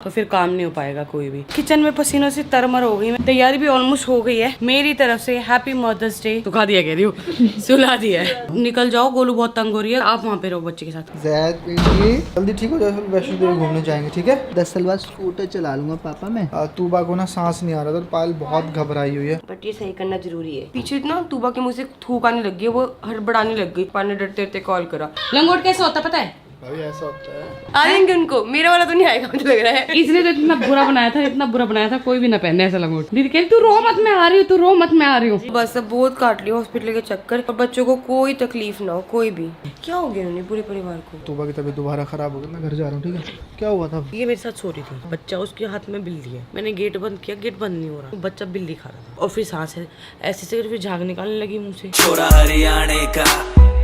तो फिर काम नहीं हो पाएगा कोई भी। किचन में पसीनों से तरमर हो गई मैं। तैयारी भी ऑलमोस्ट हो गई है मेरी तरफ से। Happy Mother's Day. सुखा दिया कह रही हूँ, सुला दिया है। निकल जाओ, गोलू बहुत तंग हो रही है। आप वहाँ पे रहो बच्चे के साथ। जैद बेटी जल्दी ठीक हो जाओ, वैष्णो देवी घूमने जाएंगे, ठीक है? 10 साल बाद स्कूटर चला लूंगा पापा मैं। तूबा को ना सांस नहीं आ रहा था, पायल बहुत घबराई हुई है। बट ये सही करना जरूरी है। पीछे ना तूबा के मुंह से थूक आने लग गई, वो हड़बड़ाने लग गई। पानी डरते डरते कॉल करा। लंगोट कैसा होता पता है? भाई ऐसा होता है। आएंगे उनको, मेरा वाला तो नहीं आएगा मुझे लग रहा है। इसने तो इतना बुरा बनाया था, इतना बुरा बनाया था, कोई भी ना पहने ऐसा लंगोट। दीदी कह रही तू रो मत, मैं आ रही हूँ, तू रो मत, मैं आ रही हूँ। बस अब बहुत काट लिया हॉस्पिटल के चक्कर, और बच्चों को कोई तकलीफ ना हो, कोई भी। क्या हो गया उन्हें पूरे परिवार को? तूबा की तबीयत दोबारा खराब हो गई, मैं घर जा रहा हूँ, ठीक है? क्या हुआ था? ये मेरे साथ सो रही थी, बच्चा उसके हाथ में बिल्ली है। मैंने गेट बंद किया, गेट बंद नहीं हो रहा, बच्चा बिल्ली खा रहा था। और फिर सांस है ऐसे से, फिर झाग निकालने लगी मुंह से। छोरा हरियाणे का,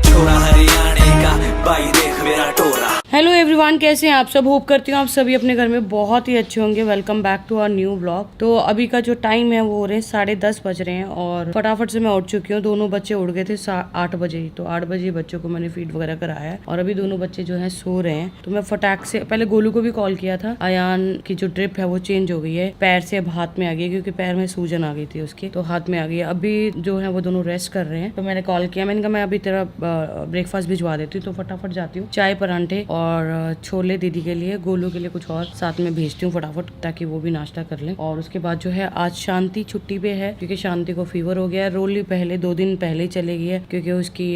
छोरा हरियाणे का, भाई देख मेरा टोरा। हेलो एवरीवन, कैसे हैं आप सब? होप करती हूँ आप सभी अपने घर में बहुत ही अच्छे होंगे। Welcome back to our new blog. तो अभी का जो टाइम है वो हो रहे हैं 10:30 बज रहे हैं, और फटाफट से मैं उठ चुकी हूँ। दोनों बच्चे उठ गए थे 8 बजे ही, तो 8 बजे बच्चों को मैंने फीड वगैरह कराया है, और अभी दोनों बच्चे जो है सो रहे हैं। तो मैं फटाक से पहले गोलू को भी कॉल किया था। अयान की जो ड्रिप है वो चेंज हो गई है, पैर से अब हाथ में आ गई, क्योंकि पैर में सूजन आ गई थी उसके, तो हाथ में आ गई है। अभी जो है वो दोनों रेस्ट कर रहे हैं। तो मैंने कॉल किया, मैंने कहा मैं अभी तेरा ब्रेकफास्ट भिजवा देती हूँ, तो फटाफट जाती हूँ। चाय परांठे और छोले दीदी के लिए, गोलू के लिए कुछ और साथ में भेजती हूँ फटाफट, ताकि वो भी नाश्ता कर ले। और उसके बाद जो है आज शांति छुट्टी पे है, क्योंकि शांति को फीवर हो गया है। रोली पहले 2 दिन पहले ही चले गई है, क्योंकि उसकी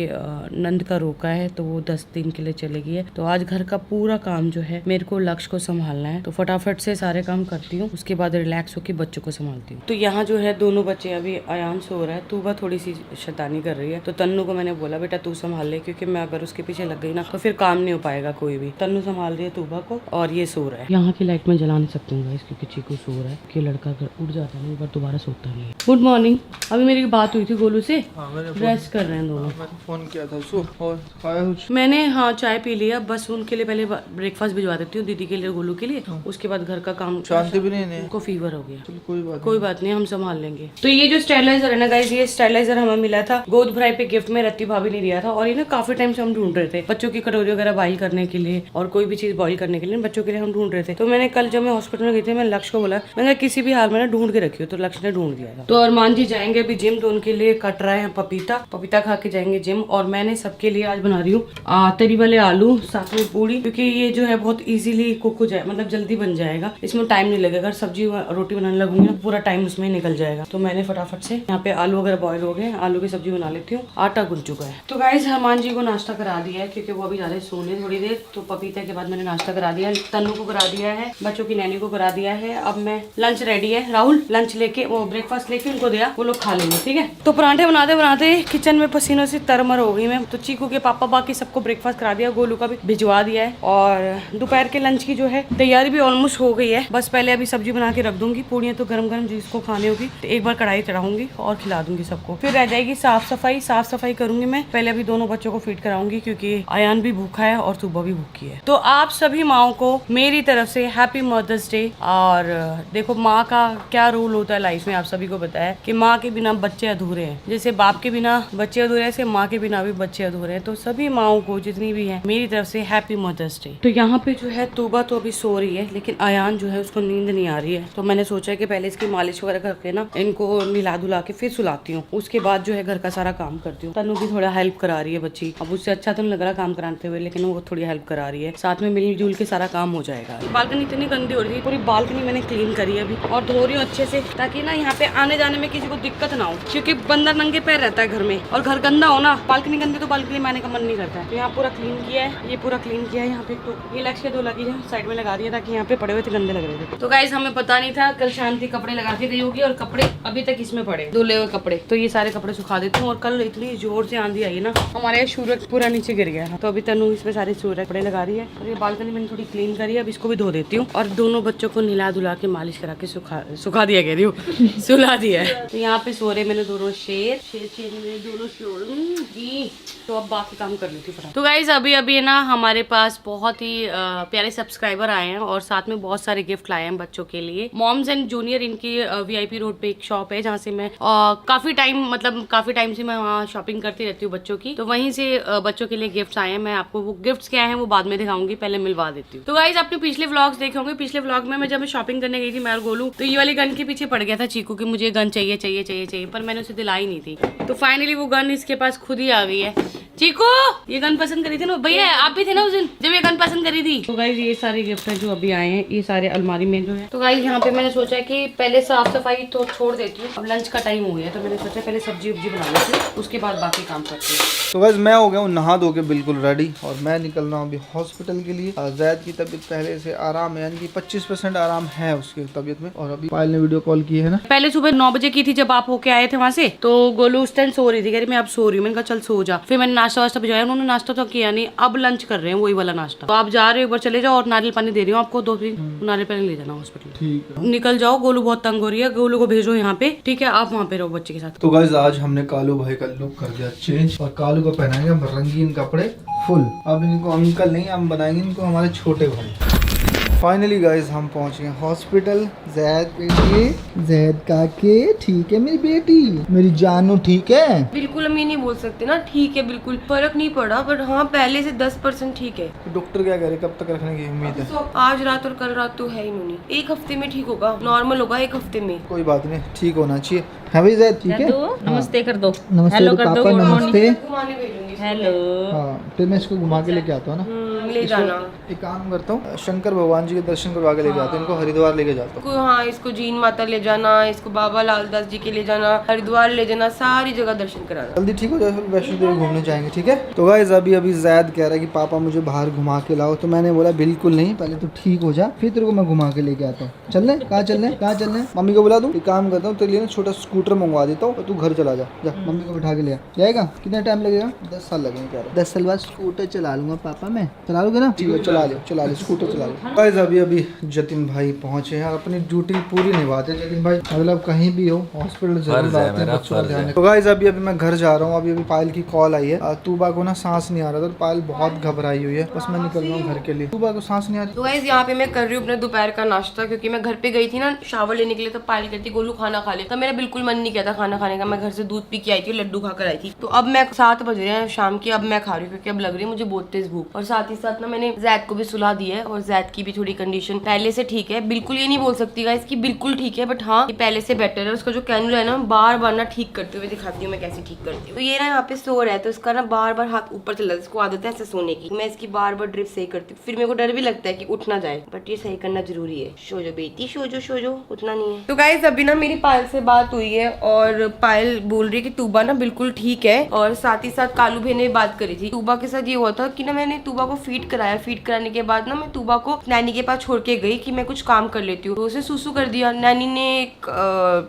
नंद का रोका है, तो वो 10 दिन के लिए चले गई है। तो आज घर का पूरा काम जो है मेरे को लक्ष्य को संभालना है, तो फटाफट से सारे काम करती हूँ। उसके बाद रिलैक्स होकर बच्चों को संभालती हूँ। तो यहाँ जो है दोनों बच्चे, अभी अयान सो रहा है, तूबा थोड़ी सी शैतानी कर रही है। तो तन्नू को मैंने बोला बेटा तू संभाल ले, क्योंकि मैं अगर उसके पीछे लग गई ना तो फिर काम नहीं हो पाएगा कोई भी। तन्नू संभाल रही है तूबा को, और ये सो रहा है। यहाँ की लाइट में जला नहीं सकती हूँ गाइस, क्योंकि चीकू सो रहा है, कि लड़का उठ जाता है पर दोबारा सोता नहीं है। Good morning. अभी मेरी बात हुई थी गोलू से, रेस्ट कर रहे हैं दोनों। मैंने फोन किया था उसको, और खाया कुछ? मैंने हाँ चाय पी लिया, बस उनके लिए पहले ब्रेकफास्ट भिजवा देती हूँ, दीदी के लिए, गोलू के लिए। उसके बाद घर का काम। शांति भी नहीं, उनको फीवर हो गया। चलो कोई बात नहीं, हम संभाल लेंगे। तो ये जो स्टेरिलाइजर है ना गाइस, ये स्टेरिलाइजर हमें मिला था गोद भराई पे गिफ्ट में, रत्ती भाभी ने दिया था। और ये ना काफी टाइम से हम ढूंढ रहे थे, बच्चों की कटोरी वगैरह बॉईल करने के लिए, और कोई भी चीज बॉईल करने के लिए बच्चों के लिए हम ढूंढ रहे थे। तो मैंने कल जब मैं हॉस्पिटल में गई थी, मैं लक्ष्य को बोला, मैंने किसी भी हाल में ना ढूंढ के रखी हो, तो लक्ष्य ने ढूंढ दिया था। तो अरमान जी जाएंगे अभी जिम, तो उनके लिए कट रहा है पपीता खा के जाएंगे जिम। और मैंने सबके लिए आज बना रही हूँ तरी वाले आलू, साथ में पूड़ी, क्योंकि ये जो है बहुत इजीली कुक हो जाए, मतलब जल्दी बन जाएगा, इसमें टाइम नहीं लगेगा। अगर सब्जी रोटी बनाने लगूंगी ना पूरा टाइम उसमें ही निकल जाएगा। तो मैंने फटाफट से यहाँ पे आलू वगैरह बॉयल हो गए, आलू की सब्जी बना लेती हूँ। आटा गुन चुका है। तो गाइस अरमान जी को नाश्ता करा दिया है, क्योंकि वो अभी जा रहे सोने थोड़ी देर। तो पपीता के बाद मैंने नाश्ता करा दिया, तन्नू को करा दिया है, बच्चों की नैनी को करा दिया है। अब मैं लंच रेडी है, राहुल लंच लेके, वो ब्रेकफास्ट लेके उनको दिया, वो लोग खा लेंगे, ठीक है? तो परांठे बनाते बनाते किचन में पसीनों से तरमर हो गई मैं। तो चीकू के पापा बाकी सबको ब्रेकफास्ट करा दिया, गोलू का भी भिजवा दिया है। और दोपहर के लंच की जो है तैयारी भी ऑलमोस्ट हो गई है, बस पहले अभी सब्जी बना के रख दूंगी। पूड़ियाँ तो गरम गरम जिसको खाने होगी, तो एक बार कढ़ाई चढ़ाऊंगी और खिला दूंगी सबको। फिर रह जाएगी साफ सफाई करूंगी मैं। पहले अभी दोनों बच्चों को फीड कराऊंगी, क्योंकि अयान भी भूखा है और सुबह भी भूखी है। तो आप सभी माओ को मेरी तरफ से हैप्पी मदर्स डे। और देखो माँ का क्या रोल होता है लाइफ में, आप सभी को पता है कि माँ के बिना बच्चे अधूरे हैं। जैसे बाप के बिना बच्चे अधूरे हैं, ऐसे माँ के बिना भी बच्चे अधूरे हैं। तो सभी माओ को जितनी भी है मेरी तरफ से हैप्पी मदर्स डे। तो यहाँ पे जो है तूबा तो अभी सो रही है, लेकिन अयान जो है उसको नींद नहीं आ रही है। तो मैंने सोचा कि पहले इसकी मालिश वगैरह करके ना इनको मिला धुला के फिर सुलाती हूँ, उसके बाद जो है घर का सारा काम करती हूँ। तनु भी थोड़ा हेल्प करा रही है बच्ची, अब उससे अच्छा तो नहीं लग रहा काम कराते हुए, लेकिन वो थोड़ी हेल्प करा रही है, साथ में मिलजुल के सारा काम हो जाएगा। बालकनी इतनी गंदी हो रही थी, पूरी बालकनी मैंने क्लीन करी है अभी, और धो रही हूँ अच्छे से, ताकि ना यहाँ पे आने जाने में किसी को दिक्कत ना हो, क्योंकि बंदा नंगे पैर रहता है घर में, और घर गंदा हो ना, बालकनी गंदी तो बालकनी में आने का मन नहीं करता है। तो यहाँ पूरा क्लीन किया है, ये पूरा क्लीन किया है यहाँ पे। तो ये लक्ष्य के 2 लगी साइड में लगा दिया, ताकि यहाँ पे पड़े हुए थे गंदे लग रहे थे। तो गाइस हमें पता नहीं था, कल शांति कपड़े लगा के गई होगी, और कपड़े अभी तक इसमें पड़े, धुले हुए कपड़े। तो ये सारे कपड़े सुखा देती हूँ। और कल इतनी जोर से आंधी आई ना, हमारे सूरज पूरा नीचे गिर गया, तो अभी तनु इसमें सारे सूरज कपड़े लगा रही है। और ये बालकनी मैंने थोड़ी क्लीन करी है, अब इसको भी धो देती हूँ। और दोनों बच्चों को नहला धुला के मालिश करा के सुखा दिया कह रही हूँ सुला दिया है। तो यहाँ पे सो रहे मैंने दोनों शेर मेरे दोनों शोर जी। तो अब बाकी काम कर लेती हूँ। तो गाइज अभी ना हमारे पास बहुत ही प्यारे सब्सक्राइबर आए हैं, और साथ में बहुत सारे गिफ्ट लाए हैं बच्चों के लिए। मॉम्स एंड जूनियर इनकी VIP रोड पे एक शॉप है, जहाँ से मैं काफी टाइम से मैं वहाँ शॉपिंग करती रहती हूँ बच्चों की। तो वहीं से बच्चों के लिए गिफ्ट गिफ्ट्स आए हैं। मैं आपको वो गिफ्ट्स क्या है वो बाद में दिखाऊंगी, पहले मिलवा देती हूँ। तो गाइस आपने पिछले व्लॉग्स देखे होंगे, पिछले व्लॉग में मैं जब शॉपिंग करने गई थी मैं और गोलू, तो ये वाली गन के पीछे पड़ गया था चीकू कि मुझे गन चाहिए चाहिए चाहिए चाहिए, पर मैंने उसे दिलाई नहीं थी। तो फाइनली वो गन इसके पास खुद ही आ गई है। चीकू ये गन पसंद करी थी ना भैया, आप भी थे ना उस दिन जब ये गन पसंद करी थी। तो गाइस ये सारे गिफ्ट है जो अभी आए हैं, ये सारे अलमारी में जो है। तो गाइस यहाँ पे मैंने सोचा कि पहले साफ सफाई तो छोड़ देती हूँ, अब लंच का टाइम हो गया तो मैंने सोचा पहले सब्जी उब्जी बना लेती हूँ, उसके बाद बाकी काम करती हूँ। तो गाइस मैं हो गया हूँ नहा धो के बिल्कुल रेडी और मैं निकल रहा हूँ अभी हॉस्पिटल के लिए। जैद की तबीयत पहले से आराम है, यानी कि 25% आराम है उसकी तबीयत में। और अभी पायल ने वीडियो कॉल की है ना, पहले सुबह 9 बजे की थी जब आप होके आए थे वहाँ से। तो गोलू उस टाइम सो रही थी, कह रही मैं अब सो रही हूँ। मैंने कहा चल सो जा। फिर मैंने नाश्ता वास्ता भिजवाया, उन्होंने नाश्ता तो किया नहीं, अब लंच कर रहे हैं वही वाला नाश्ता। तो आप जा रहे हो एक बार चले जाओ और नारियल पानी दे रही हूँ आपको 2-3 नारियल पानी ले जाना हॉस्पिटल। ठीक है निकल जाओ, गोलू बहुत तंग हो रही है, गोलू को भेजो यहाँ पे, ठीक है आप वहाँ पे रहो बच्चे के साथ। तो गाइस आज हमने कालू भाई का लुक कर दिया चेंज और कालू को पहनाएंगे हम रंगीन कपड़े फुल। अब इनको अंकल नहीं, हम बनाएंगे इनको हमारे छोटे भाई। फाइनली गाइस हम पहुंच गए हॉस्पिटल। जैद बेटी, जैद काके ठीक है मेरी बेटी, मेरी जानू ठीक है। बिल्कुल हम ये नहीं बोल सकते ना ठीक है, बिल्कुल फर्क नहीं पड़ा, पर हाँ पहले से 10% ठीक है। तो डॉक्टर क्या कह रहे, कब तक रखने की उम्मीद है? आज रात और कल रात तो है ही नहीं, एक हफ्ते में ठीक होगा, नॉर्मल होगा एक हफ्ते में। कोई बात नहीं, ठीक होना चाहिए। है भाई जैद ठीक है? नमस्ते कर दो, नमस्ते हेलो कर दो, पापा, नमस्ते। घुमाने भेजूंगी। हेलो। हाँ फिर मैं इसको घुमा के लेके आता हूँ ना। ले जाना। एक काम करता हूँ, शंकर भगवान जी के दर्शन करवा के लेके आता हूँ, इनको हरिद्वार लेके जाता हूँ। हाँ इसको जीन माता ले जाना, इसको बाबा लाल दास जी के ले जाना, हरिद्वार ले जाना, सारी जगह दर्शन कराना। जल्दी ठीक हो जाए फिर वैष्णो देवी घूमने जाएंगे, ठीक है? तो गाइस अभी जैद कह रहा है कि पापा मुझे बाहर घुमा के लाओ, तो मैंने बोला बिल्कुल नहीं, पहले तो ठीक हो जा फिर तेरे को मैं घुमा के लेके आता हूँ। चलने कहाँ चलने, कहाँ चलने? मम्मी को बुला दूँ, एक काम करता हूँ तेरे लिए ना छोटा स्कूटर मंगवा देता हूँ, तू घर चला जा, जा मम्मी को बिठा के ले आ। जाएगा? कितना टाइम लगेगा? 10 साल लगेंगे कह रहा। 10 साल बाद स्कूटर चला लूंगा पापा मैं। चला लोगे ना? ठीक है चला ले स्कूटर चला ले। गाइस अभी जतिन भाई पहुंचे हैं, अपनी ड्यूटी पूरी निभाते हैं जतिन भाई, मतलब कहीं भी हो हॉस्पिटल जरूर आते हैं बच्चों का ध्यान। तो गाइस अभी मैं घर जा रहा हूँ, अभी पायल की कॉल आई है। तूबा को ना सांस नहीं आ रहा था, पायल बहुत घबराई हुई है, बस मैं निकल रहा हूँ घर के लिए। तूबा को सांस नहीं आ रही। तो गाइस यहाँ पे मैं कर रही हूँ अपने दोपहर का नाश्ता, क्योंकि मैं घर पे गई थी ना शावर लेने के लिए, तो पायल कहती गोलू खाना खा ले, तो मेरा बिल्कुल मन नहीं कहता खाना खाने का। मैं घर से दूध पी के आई थी, लड्डू खाकर आई थी। तो अब मैं 7 बज रहे हैं शाम के, अब मैं खा रही हूँ क्योंकि अब लग रही है मुझे बहुत तेज भूख। और साथ ही साथ ना मैंने जैद को भी सुला दी है, और जैद की भी थोड़ी कंडीशन पहले से ठीक है। बिल्कुल ये नहीं बोल सकती गाइस कि बिल्कुल ठीक है, बट हाँ ये पहले से बेटर है। उसका जो कैनुला है ना बार बार ना ठीक करते हुए दिखाती हूँ मैं कैसे ठीक करती हूँ। तो ये ना यहाँ पे सो रहा है, तो इसका ना बार बार हाथ ऊपर चला, इसको आदत है ऐसे सोने की। मैं इसकी बार बार ड्रिप सही करती हूँ, फिर मेरे को डर भी लगता है कि उठ ना जाए, बट ये सही करना जरूरी है। सो जो बेटी, सो जो उठना नहीं है। तो गाइस अभी ना मेरी पायल से बात हुई है, और पायल बोल रही है कि तूबा ना बिल्कुल ठीक है। और साथ ही साथ कालू भाई ने बात करी थी। तूबा के साथ ये हुआ था कि ना मैंने तूबा को फीड कराया, फीड कराने के बाद ना मैं तूबा को नैनी के पास छोड़ के गई कि मैं कुछ काम कर लेती हूँ। तो उसे सुसु कर दिया। नैनी ने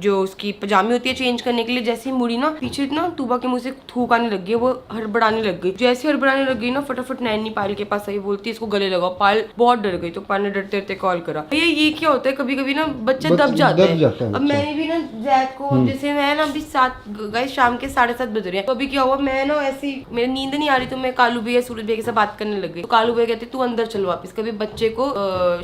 जो उसकी पजामी होती है चेंज करने के लिए जैसे ही मुड़ी ना, पीछे ना तूबा के मुंह से थूक आने लग गई, वो हड़बड़ाने लग गई। जैसे हड़बड़ाने लग गई ना, फटाफट नैनी पायल के पास आई, बोलती इसको गले लगाओ। पायल बहुत डर गई, तो पायल ने डरते डरते कॉल करा। ये क्या होता है, कभी कभी ना बच्चा दब जाता है। अब मैंने भी ना जैद को, जैसे मैं ना अभी 7 गए शाम के 7:30 बज रहे हैं, तो अभी क्या हुआ, मैं ना ऐसी मेरी नींद नहीं आ रही, तो मैं कालू भैया सूरज भैया के साथ बात करने लग गई। तो कालू भैया कहते तू अंदर चल वापस, कभी बच्चे को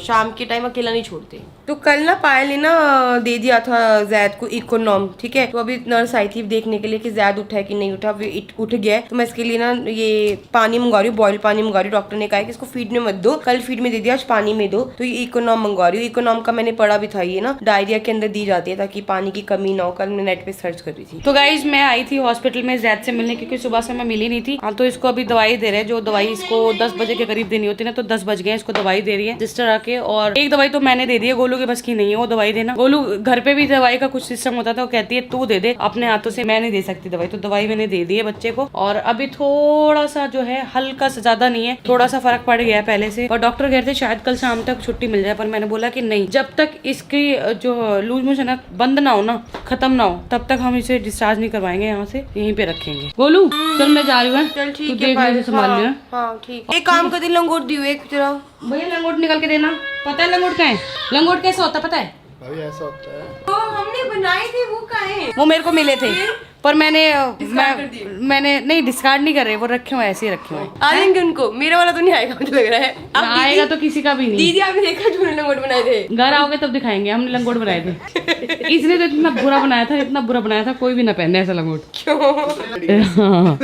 शाम के टाइम अकेला नहीं छोड़ते। तो कल ना पायल ने ना दे दिया था जैद को इकोनॉम, ठीक है। तो अभी नर्स आई थी देखने के लिए कि जैद उठा है कि नहीं उठा, उठ गया। तो मैं इसके लिए ना ये पानी मंगवा रही हूँ, बॉइल पानी मंगवा रही हूँ। डॉक्टर ने कहा है कि इसको फीड में मत दो, कल फीड में दे दिया, आज पानी में दो। तो ये इकोनॉम मंगवा रही हूँ। इकोनॉम का मैंने पढ़ा भी था, ये ना डायरिया के अंदर दी जाती है ताकि पानी की कमी ना हो। कल मैं नेट पे सर्च कर रही थी। तो गाइज मैं आई थी हॉस्पिटल में जैद से मिलने, क्योंकि सुबह से मैं मिली नहीं थी। हाँ तो इसको अभी दवाई दे रहे हैं, जो दवाई इसको 10 बजे के करीब देनी होती है ना, तो 10 बज गए, इसको दवाई दे रही है सिस्टर आके। और एक दवाई तो मैंने दे दी है, गोलू के बस की नहीं है वो दवाई देना। गोलू घर पे भी दवाई का कुछ सिस्टम होता था, वो कहती है तू दे दे अपने हाथों से, मैं नहीं दे सकती दवाई। तो दवाई मैंने दे दी है बच्चे को, और अभी थोड़ा सा जो है हल्का सा, ज्यादा नहीं है, थोड़ा सा फर्क पड़ गया है पहले से। और डॉक्टर कहते शायद कल शाम तक छुट्टी मिल जाए, पर मैंने बोला कि नहीं, जब तक इसकी जो लूज मोशन है बंद ना हो ना, खत्म ना हो, तब तक हम इसे डिस्चार्ज नहीं करवाएंगे यहाँ से, यहीं पे रखेंगे। गोलू चल मैं जा रही हूँ, चल ठीक है, देख ले संभाल लियो। हाँ ठीक। एक काम कर दी, लंगोट दी हुई एक तेरा भैया, लंगोट निकल के देना। पता है लंगोट क्या है? लंगोट कैसा होता पता है? भाई ऐसा होता है, तो हमने बनाए थे, वो कहाँ है? वो मेरे को मिले थे, पर मैंने नहीं डिस्कार्ड नहीं कर रहे, वो रखे हुए ऐसे ही रखे हुए। आ जाएंगे उनको, मेरा वाला तो नहीं आएगा मुझे लग रहा है। अब आएगा तो किसी का भी नहीं। दीदी आपने देखा जो लंगोट बनाए थे? घर आओगे तब दिखाएंगे, हमने लंगोट बनाए थे। इसने तो इतना बुरा बनाया था, इतना बुरा बनाया था, कोई भी ना पहने ऐसा लंगोट। हाँ।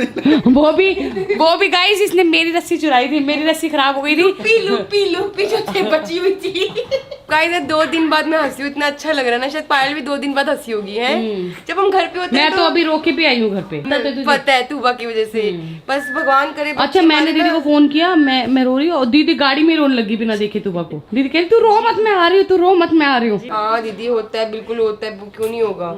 वो भी गाइस इसने मेरी रस्सी चुराई थी, मेरी रस्सी खराब हो गई थी। लुप्पी जो थे बची हुई थी। गाइस 2 दिन बाद मैं हंसी हूँ, इतना अच्छा लग रहा है ना, शायद पायल भी 2 दिन बाद हंसी होगी है। जब हम घर पे होते हैं मैं तो अभी रोके भी आई हूँ घर पे, पता है तूबा की वजह से। बस भगवान करे। अच्छा मैंने दीदी को फोन किया, मैं रो रही हूँ और दीदी गाड़ी में रोने लगी बिना देखे तुबा को। दीदी कह रही तू रो मत, मैं आ रही हूँ, तू रो मत, मैं आ रही हूँ। हाँ दीदी होता है, बिल्कुल होता है, क्यों नहीं होगा।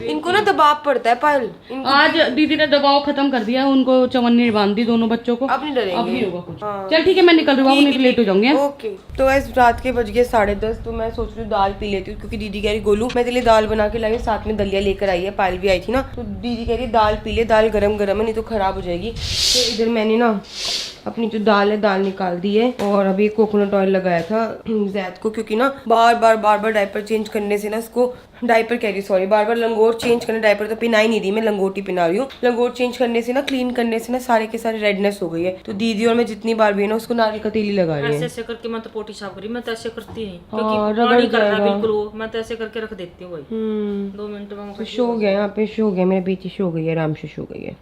इनको ना दबाव पड़ता है पायल। आज दीदी ने दबाव खत्म कर दिया, उनको चवन्नी बांध दी दोनों बच्चों को। अब नहीं डरेंगे, अब नहीं होगा कुछ। चल ठीक है मैं निकल रही हूँ, नहीं तो लेट हो जाऊंगी। ओके तो ऐसे रात के बज गए 10:30, तो मैं सोच रही हूँ दाल पी लेती हूँ, क्योंकि दीदी कह रही गोलू मैं तेरे लिए दाल बना के लाई हूँ, साथ में दलिया लेकर आई है, पायल भी आई थी ना, तो दीदी कह रही दाल पी ले, दाल गरम गरम है नहीं तो खराब हो जाएगी। तो इधर मैंने ना अपनी जो दाल है दाल निकाल दी है, और अभी कोकोनट ऑयल लगाया था जैद को, क्योंकि ना बार बार डायपर चेंज करने से ना इसको डायपर कह रही सॉरी बार लंगोट चेंज करने, डायपर तो पिना ही नहीं रही मैं, लंगोट ही पिना रही हूँ। लंगोट चेंज करने से ना, क्लीन करने से ना सारे के सारे रेडनेस हो गई है, तो दीदी और मैं जितनी बार भी है ना उसको नारियल का तेल ही लगा रही है। ऐसे करके मैं तो पोटी साफ करी, मैं तो ऐसे करती नहीं, हाँ, क्योंकि रगड़ पानी कर रहा जाएगा। बिल्कुल वो, मैं तो ऐसे करके रख देती हूँ भाई। 2 मिनट में शो हो गया, यहाँ पे शो हो गया, मेरा बेटी शो हो गई है, आराम से शो हो गई है,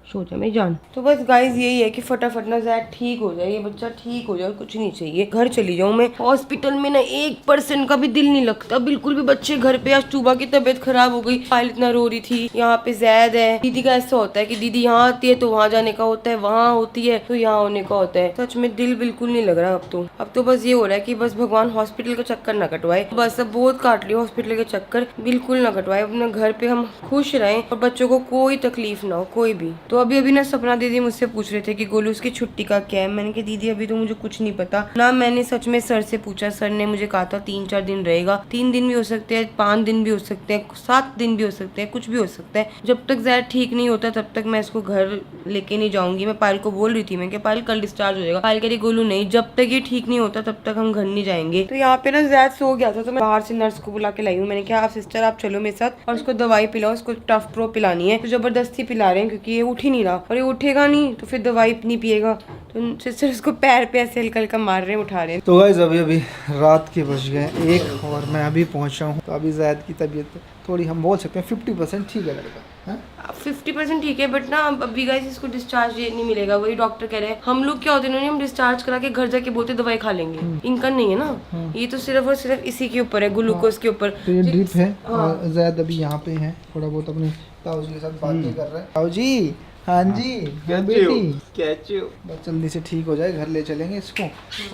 सो जा मेरी जान। तो बस गाइस यही है कि फटाफट ना जैद ठीक हो जाए, ये बच्चा ठीक हो जाए, और कुछ नहीं चाहिए। घर चली जाऊं मैं, हॉस्पिटल में ना 1% का भी दिल नहीं लगता बिल्कुल भी। बच्चे घर पे, आज टूबा की तबीयत खराब हो गई, पायल इतना रो रही थी, यहाँ पे जैद है। दीदी का ऐसा होता है कि दीदी यहाँ आती है तो वहाँ जाने का होता है, वहाँ होती है तो यहाँ होने का होता है। सच में दिल बिल्कुल नहीं लग रहा अब तो बस ये हो रहा है कि बस भगवान हॉस्पिटल का चक्कर ना कटवाए, बस अब बहुत काट लिया हॉस्पिटल के चक्कर, बिल्कुल ना कटवाए। अपने घर पे हम खुश रहें और बच्चों को कोई तकलीफ ना हो, कोई भी। तो अभी ना सपना दीदी मुझसे पूछ रहे थे कि गोलू उसकी छुट्टी का क्या है। मैंने कहा दीदी अभी तो मुझे कुछ नहीं पता ना, मैंने सच में सर से पूछा, सर ने मुझे कहा था 3-4 दिन रहेगा, 3 दिन भी हो सकते हैं, 5 दिन भी हो सकते हैं, 7 दिन भी हो सकते हैं, कुछ भी हो सकता है। जब तक जैद ठीक नहीं होता तब तक मैं इसको घर लेके नहीं जाऊंगी। मैं पायल को बोल रही थी, मैं कि पायल कल डिस्चार्ज हो जाएगा। पायल कह रही गोलू नहीं, जब तक ये ठीक नहीं होता तब तक हम घर नहीं जाएंगे। तो यहाँ पे ना जैद सो गया था, तो मैं बाहर से नर्स को बुला के लाई हूँ। मैंने कहा आप सिस्टर आप चलो मेरे साथ और उसको दवाई पिलाओ, उसको टफ प्रो पिलानी है। तो जबरदस्ती पिला रहे हैं क्योंकि ये उठ ही नहीं रहा, और ये उठेगा नहीं तो फिर दवाई नहीं पिएगा, तो सिस्टर उसको पैर पे ऐसे हल्का हल्का मार रहे हैं, उठा रहे हैं। तो गाइस अभी रात के बज गए 1 और मैं अभी पहुंचा हूँ। तो अभी जैद की तबीयत थोड़ी हम बोल सकते हैं 50% ठीक है लड़का, 50% ठीक है, बट ना अभी गाइस इसको डिस्चार्ज नहीं मिलेगा, वही डॉक्टर कह रहे हैं। हम लोग क्या होते हैं, हम डिस्चार्ज करा के घर जाके बोलते दवाई खा लेंगे, इनका नहीं है ना, ये तो सिर्फ और सिर्फ इसी के ऊपर है, ग्लूकोज के ऊपर। तो ये ड्रिप है और जैद अभी यहाँ पे है, थोड़ा बहुत अपने ताऊ जी के साथ बातें कर रहे हैं। ताऊ जी हाँ जी बेटी बस जल्दी से ठीक हो जाए, घर ले चलेंगे इसको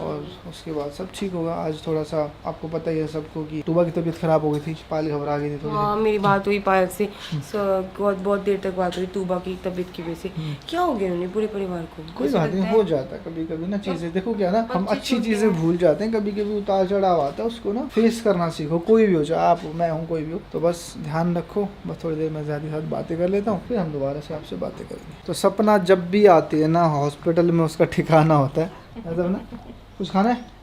और उसके बाद सब ठीक होगा। आज थोड़ा सा आपको पता ही है सबको कि टूबा की तबीयत खराब हो गई थी, पायल घबरा गई थी थोड़ी। हाँ मेरी बात हुई पायल से, बहुत देर तक बात हुई टूबा की तबीयत की वजह से। क्या हो गया उन्हें पूरे परिवार को? कोई बात नहीं, हो जाता है कभी कभी ना चीजें। देखो क्या ना, हम अच्छी चीजें भूल जाते हैं, कभी कभी उतार चढ़ाव आता है, उसको ना फेस करना सीखो। कोई भी हो जाए, आप मैं हूँ कोई भी हो, तो बस ध्यान रखो। बस थोड़ी देर मैं ज़्यादा साथ बातें कर लेता हूँ, फिर हम दोबारा से आपसे बातें करेंगे। तो सपना जब भी आती है ना, हॉस्पिटल में उसका ठिकाना होता है, मतलब ना कुछ खाना है।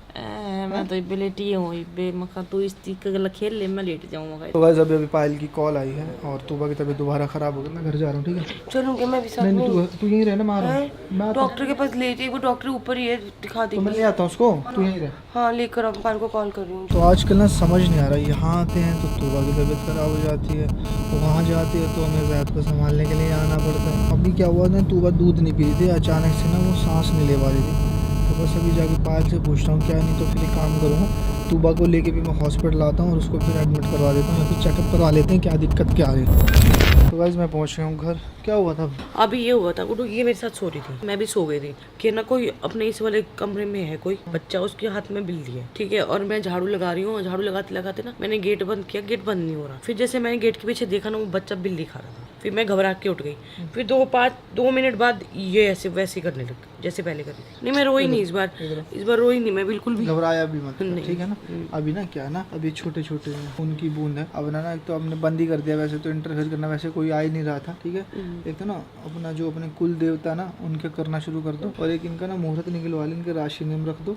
मैं तो इबे लेटी हूँ, इबे मखा तू इस तरीके का खेल ले, मैं लेट जाऊंगा। तो गाइस अभी पायल की कॉल आई है और तूबा की तबीयत दोबारा खराब हो गई, मैं घर जा रहा हूँ। ठीक है चलूंगी मैं भी साथ में। नहीं तू यहीं रहना, मैं आ रहा हूँ। डॉक्टर के पास ले जाइए, वो डॉक्टर ऊपर ही है, दिखा तो देंगे। मैं ले आता हूँ उसको, तू यहीं रह। हाँ लेकर अब पायल को कॉल कर रही हूँ। तो आजकल ना समझ नहीं आ रहा, यहाँ आते हैं तो तूबा की तबीयत खराब हो जाती है, वहाँ जाती है तो हमें जैद को संभालने के लिए आना पड़ता है। अभी क्या हुआ ना, तूबा दूध नहीं पी रही थी, अचानक से ना वो सांस नहीं ले पा रही थी। तो बस अभी जाके पायल से पूछता हूँ क्या, नहीं तो फिर एक काम करूँगा, तूबा को लेके भी मैं हॉस्पिटल आता हूँ और उसको फिर एडमिट करवा देता हूँ, या फिर चेकअप करवा लेते हैं क्या दिक्कत क्या आ रही है। तो गाइस मैं पहुँच गया हूँ घर। क्या हुआ था अभी? ये हुआ था गुड्डू, ये मेरे साथ सो रही थी, मैं भी सो गई थी कि ना कोई अपने इस वाले कमरे में है कोई बच्चा, उसके हाथ में बिल्ली है, ठीक है, और मैं झाड़ू लगा रही हूँ, झाड़ू लगाते लगाते ना मैंने गेट बंद किया, गेट बंद नहीं हो रहा। फिर जैसे मैंने गेट के पीछे देखा ना, वो बच्चा बिल्ली खा रहा था। फिर मैं घबरा के उठ गई। फिर 2 मिनट बाद ये ऐसे वैसे करने लग जैसे पहले कर रही थी। नहीं मैं रोई नहीं इस बार रोई नहीं मैं बिल्कुल भी। घबराया भी मत, ठीक है ना। अभी ना क्या ना, अभी छोटे छोटे खून की बूंद है। अब ना एक तो हमने बंद ही कर दिया, वैसे तो इंटरफेयर करना वैसे कोई आ ही नहीं रहा था, ठीक है। एक तो ना अपना जो अपने कुल देवता ना उनके करना शुरू कर दो, और एक इनका ना मुहूर्त निकलवा लो, इनके राशि नियम रख दो।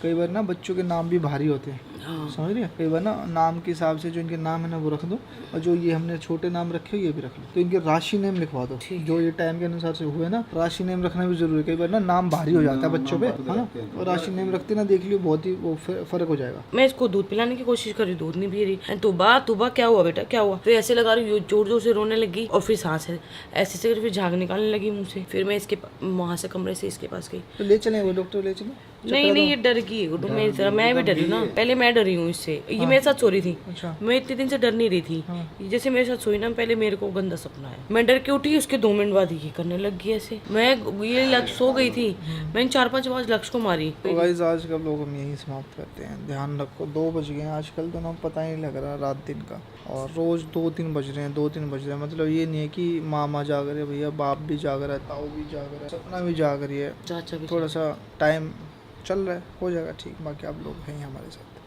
कई बार ना बच्चों के नाम भी भारी होते हैं, समझ रही है। कई बार ना नाम के हिसाब से जो इनके नाम है ना वो रख दो, और जो ये हमने छोटे नाम रखे हो ये भी रख लो। तो इनके राशि नेम लिखवा दो, जो ये टाइम के अनुसार से हुए ना। राशि नेम रखना भी जरूरी है, कई बार ना नाम भारी हो जाता है बच्चों पे, है ना। और राशि नेम रखते ना देख लियो, बहुत ही वो फर्क हो जाएगा। मैं इसको दूध पिलाने की कोशिश कर रही, दूध नहीं पी रही। तुबा क्या हुआ बेटा, क्या हुआ? फिर ऐसे लगा रही हूँ, जोर जोर से रोने लगी, और फिर सांस ऐसे से फिर झाग निकालने लगी मुंह से। फिर मैं इसके वहां से कमरे से इसके पास गई। तो ले चले वो डॉक्टर, ले चले। नहीं ये डर गई गुड्डू मेरी तरह। मैं भी डरी ना, पहले मैं डरी हूँ इससे। ये मेरे साथ सो रही थी, अच्छा। मैं इतने दिन से डर नहीं रही थी। जैसे मेरे साथ सोई ना, पहले मेरे को गंदा सपना है, मैं डर के उठी, उसके 2 मिनट बाद ये करने लग गई ऐसे। मैं ये लक्ष्य सो गई थी, मैंने 4-5 बार लक्ष्य को मारी। तो गाइस आज का लोग हम यही समाप्त करते हैं। ध्यान रखो, 2 बज गए हैं आजकल, तो ना पता ही नहीं लग रहा रात दिन का, और रोज 2-3 बज रहे हैं, 2-3 बज रहे हैं। मतलब ये नहीं है कि मामा जाग रहे भैया, बाप भी जाग रहा है, ताऊ भी जाग रहा है, सपना भी जाग रही है, चाचा भी। थोड़ा सा टाइम चल रहा है, हो जाएगा ठीक। बाकी आप लोग हैं हमारे साथ।